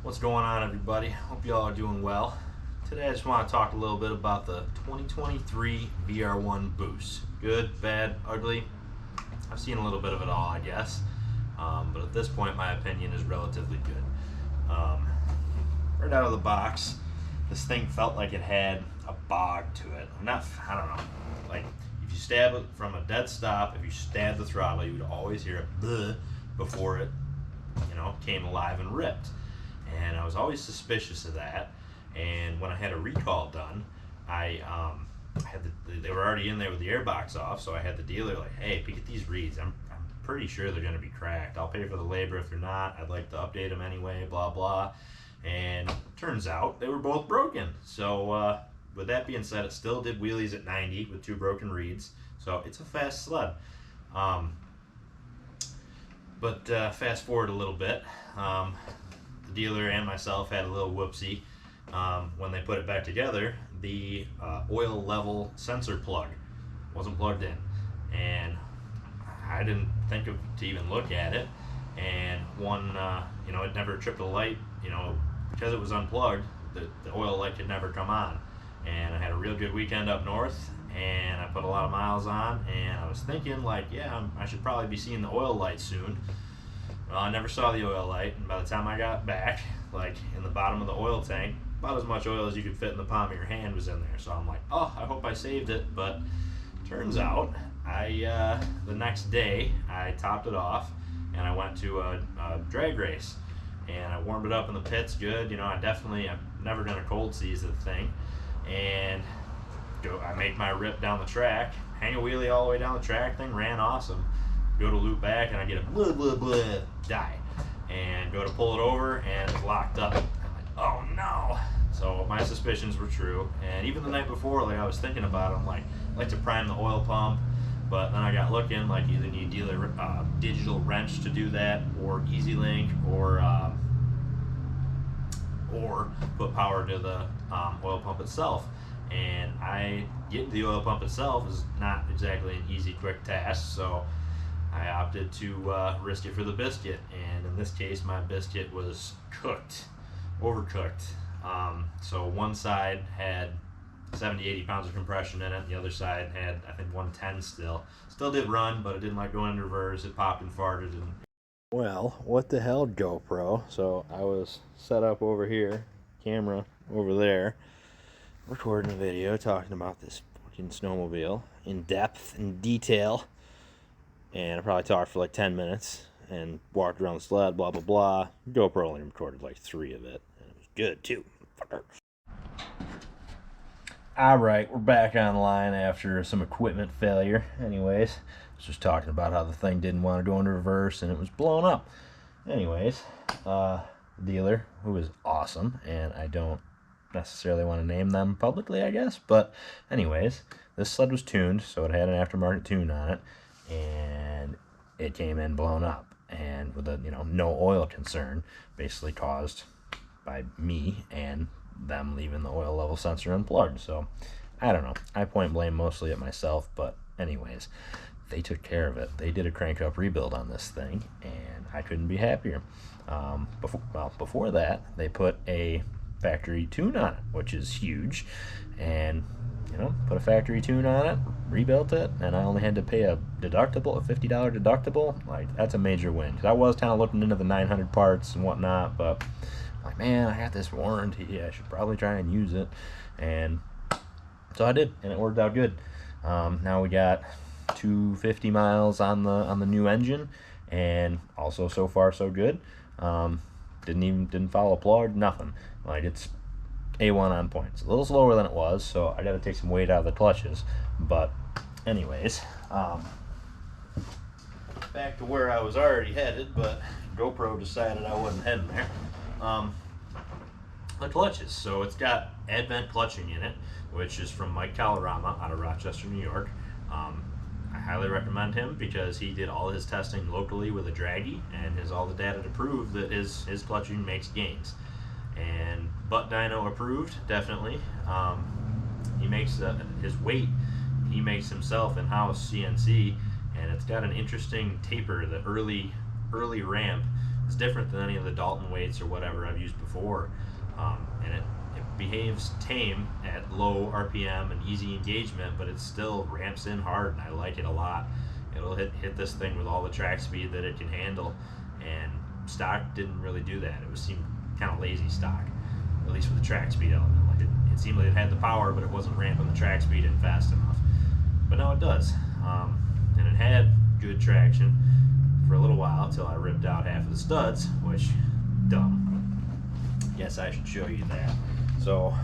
What's going on, everybody? Hope y'all are doing well. Today I just want to talk a little bit about the 2023 VR1 Boost. Good, bad, ugly. I've seen a little bit of it all, I guess. But at this point, my opinion is relatively good. Right out of the box, this thing felt like it had a bog to it. I don't know. Like, if you stab it from a dead stop, if you stab the throttle, you would always hear a bleh before it, came alive and ripped. And I was always suspicious of that. And when I had a recall done, I had they were already in there with the airbox off, so I had the dealer like, hey, pick at these reeds. I'm pretty sure they're going to be cracked. I'll pay for the labor if they're not. I'd like to update them anyway, blah, blah. And turns out they were both broken. So with that being said, it still did wheelies at 90 with 2 broken reeds. So it's a fast sled. But fast forward a little bit. The dealer and myself had a little whoopsie. When they put it back together, the oil level sensor plug wasn't plugged in, and I didn't think to even look at it. And it never tripped a light, because it was unplugged. The oil light could never come on. And I had a real good weekend up north, and I put a lot of miles on, and I was thinking like, yeah, I should probably be seeing the oil light soon. Well, I never saw the oil light, and by the time I got back, like in the bottom of the oil tank, about as much oil as you could fit in the palm of your hand was in there. So I'm like, oh, I hope I saved it. But turns out, the next day I topped it off, and I went to a drag race, and I warmed it up in the pits good. I've never done a cold seize of the thing, and I make my rip down the track, hang a wheelie all the way down the track. Thing ran awesome. Go to loop back, and I get a blah blah blah die, and go to pull it over, and it's locked up. I'm like, oh no. So my suspicions were true, and even the night before, like I was thinking about it, I'm like, I'd like to prime the oil pump, but then I got looking, like either need digital wrench to do that, or Easy Link, or put power to the oil pump itself. And getting the oil pump itself is not exactly an easy, quick task, so I opted to risk it for the biscuit. And in this case, my biscuit was overcooked. So one side had 70-80 pounds of compression in it. The other side had, I think, 110 still. Still did run, but it didn't like going in reverse. It popped and farted. Well, what the hell, GoPro? So I was set up over here, camera over there, recording a video talking about this fucking snowmobile in depth and detail. And I probably talked for like 10 minutes and walked around the sled, blah, blah, blah. GoPro only recorded like 3 of it. And it was good, too. Alright, we're back online after some equipment failure. Anyways, I was just talking about how the thing didn't want to go into reverse and it was blown up. Anyways, dealer, who is awesome, and I don't necessarily want to name them publicly, I guess. But anyways, this sled was tuned, so it had an aftermarket tune on it. And it came in blown up, and with a no oil concern, basically caused by me and them leaving the oil level sensor unplugged. So I don't know, I point blame mostly at myself, but anyways, they took care of it. They did a crank up rebuild on this thing, and I couldn't be happier. Before that, they put a factory tune on it, which is huge, and put a factory tune on it, rebuilt it, and I only had to pay a deductible, a $50 deductible. Like, that's a major win, because I was kind of looking into the 900 parts and whatnot, but like, man, I got this warranty, I should probably try and use it. And so I did, and it worked out good. Now we got 250 miles on the new engine, and also so far so good. Didn't follow a plug, nothing. Like, it's A1 on point. It's a little slower than it was, so I got to take some weight out of the clutches. But anyways, back to where I was already headed, but GoPro decided I wasn't heading there. The clutches. So it's got Advent clutching in it, which is from Mike Calorama out of Rochester, New York. I highly recommend him because he did all his testing locally with a draggy and has all the data to prove that his clutching makes gains. And butt dyno approved, definitely. He makes his weight, he makes himself in-house CNC, and it's got an interesting taper. The early ramp It's different than any of the Dalton weights or whatever I've used before, and it behaves tame at low RPM and easy engagement, but it still ramps in hard, and I like it a lot. It'll hit this thing with all the track speed that it can handle, and stock didn't really do that. It seemed kind of lazy stock, at least with the track speed element. Like it seemed like it had the power, but it wasn't ramping the track speed in fast enough. But now it does, and it had good traction for a little while until I ripped out half of the studs, which, dumb. Guess I should show you that. So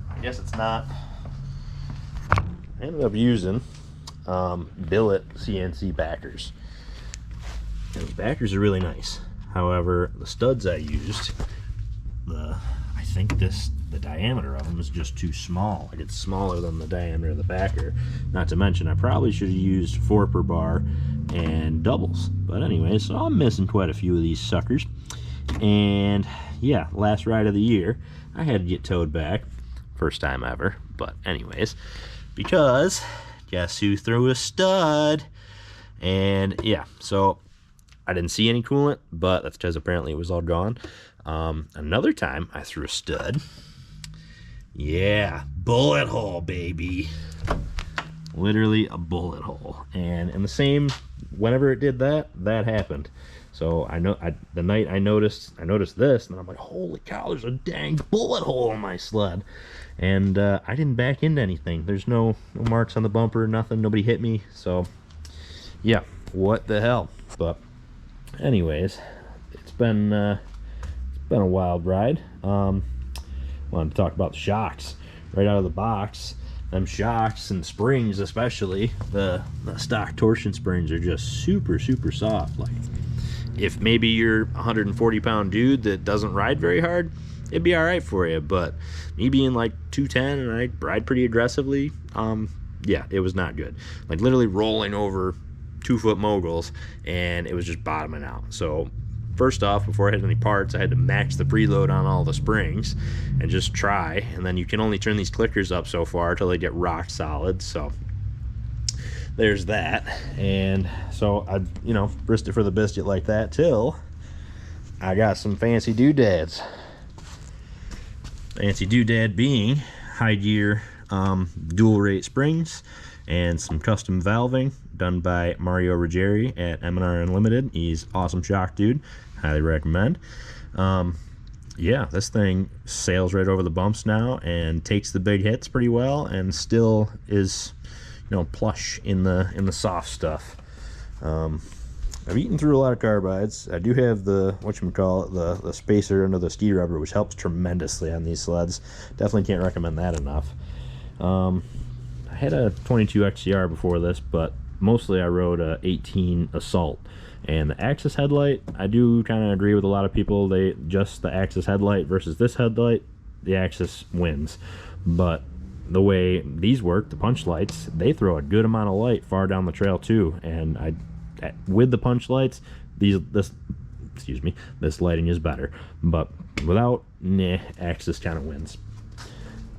I guess it's not. I ended up using billet CNC backers. And the backers are really nice. However, the studs I used, I think the diameter of them is just too small. Like, it's smaller than the diameter of the backer. Not to mention, I probably should have used 4 per bar and doubles. But anyway, so I'm missing quite a few of these suckers. And yeah, last ride of the year, I had to get towed back. First time ever. But anyways, because guess who threw a stud? And yeah, so I didn't see any coolant, but that's because apparently it was all gone. Another time I threw a stud. Yeah, bullet hole, baby. Literally a bullet hole. And in the same, whenever it did that, that happened. So the night I noticed this, and I'm like, holy cow, there's a dang bullet hole on my sled. And I didn't back into anything. There's no marks on the bumper, nothing, nobody hit me. So yeah, what the hell. But anyways, it's been a wild ride. Wanted to talk about the shocks right out of the box. Them shocks and springs, especially the stock torsion springs, are just super soft. Like, if maybe you're a 140-pound dude that doesn't ride very hard, it'd be all right for you. But me being like 210 and I ride pretty aggressively, yeah, it was not good. Like, literally rolling over 2-foot moguls, and it was just bottoming out. So first off, before I had any parts, I had to max the preload on all the springs and just try. And then you can only turn these clickers up so far till they get rock solid. So there's that. And so I, risked it for the biscuit like that till I got some fancy doodads. Fancy doodad being high gear dual rate springs and some custom valving done by Mario Ruggieri at M&R Unlimited. He's awesome shock dude. Highly recommend. Yeah, this thing sails right over the bumps now and takes the big hits pretty well, and still is, plush in the soft stuff. I've eaten through a lot of carbides. I do have the the spacer under the ski rubber, which helps tremendously on these sleds. Definitely can't recommend that enough. I had a 22 XCR before this, but mostly I rode a 18 Assault. And the Axis headlight, I do kind of agree with a lot of people. Just the Axis headlight versus this headlight, the Axis wins. But the way these work, the punch lights, they throw a good amount of light far down the trail too. And with the punch lights, this lighting is better. But without, Axis kind of wins.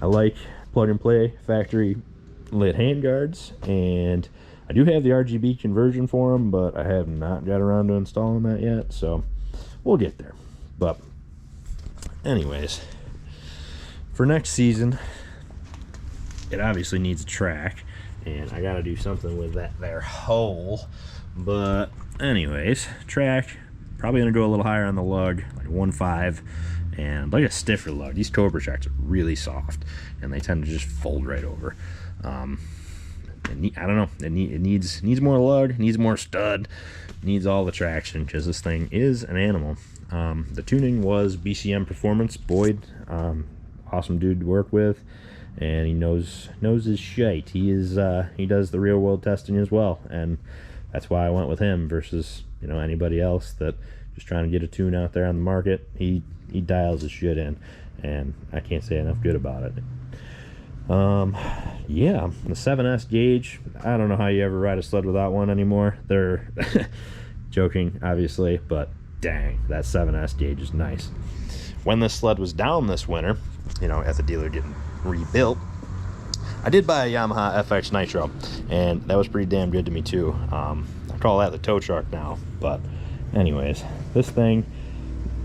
I like plug and play factory lit handguards, and I do have the RGB conversion for them, but I have not got around to installing that yet, so we'll get there. But anyways, for next season, it obviously needs a track, and I gotta do something with that there hole. But anyways, track, probably gonna go a little higher on the lug, like 1.5, and like a stiffer lug. These Cobra tracks are really soft, and they tend to just fold right over. I don't know, it needs more lug, needs more stud, needs all the traction, because this thing is an animal. The tuning was BCM Performance. Boyd, awesome dude to work with, and he knows his shite. He does the real world testing as well, and that's why I went with him versus anybody else that just trying to get a tune out there on the market. He dials his shit in, and I can't say enough good about it. Yeah, the 7S gauge, I don't know how you ever ride a sled without one anymore. They're joking, obviously, but dang, that 7S gauge is nice. When this sled was down this winter, at the dealer getting rebuilt, I did buy a Yamaha FX Nitro, and that was pretty damn good to me too. I call that the tow truck now. But anyways, this thing,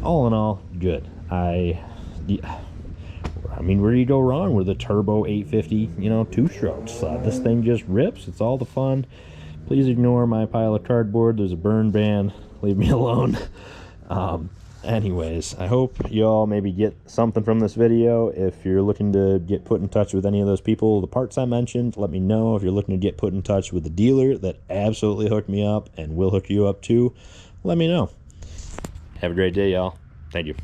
all in all, good. I mean, where do you go wrong with a turbo 850, you know, two-strokes? This thing just rips. It's all the fun. Please ignore my pile of cardboard. There's a burn ban. Leave me alone. Anyways, I hope y'all maybe get something from this video. If you're looking to get put in touch with any of those people, the parts I mentioned, let me know. If you're looking to get put in touch with the dealer that absolutely hooked me up and will hook you up too, let me know. Have a great day, y'all. Thank you.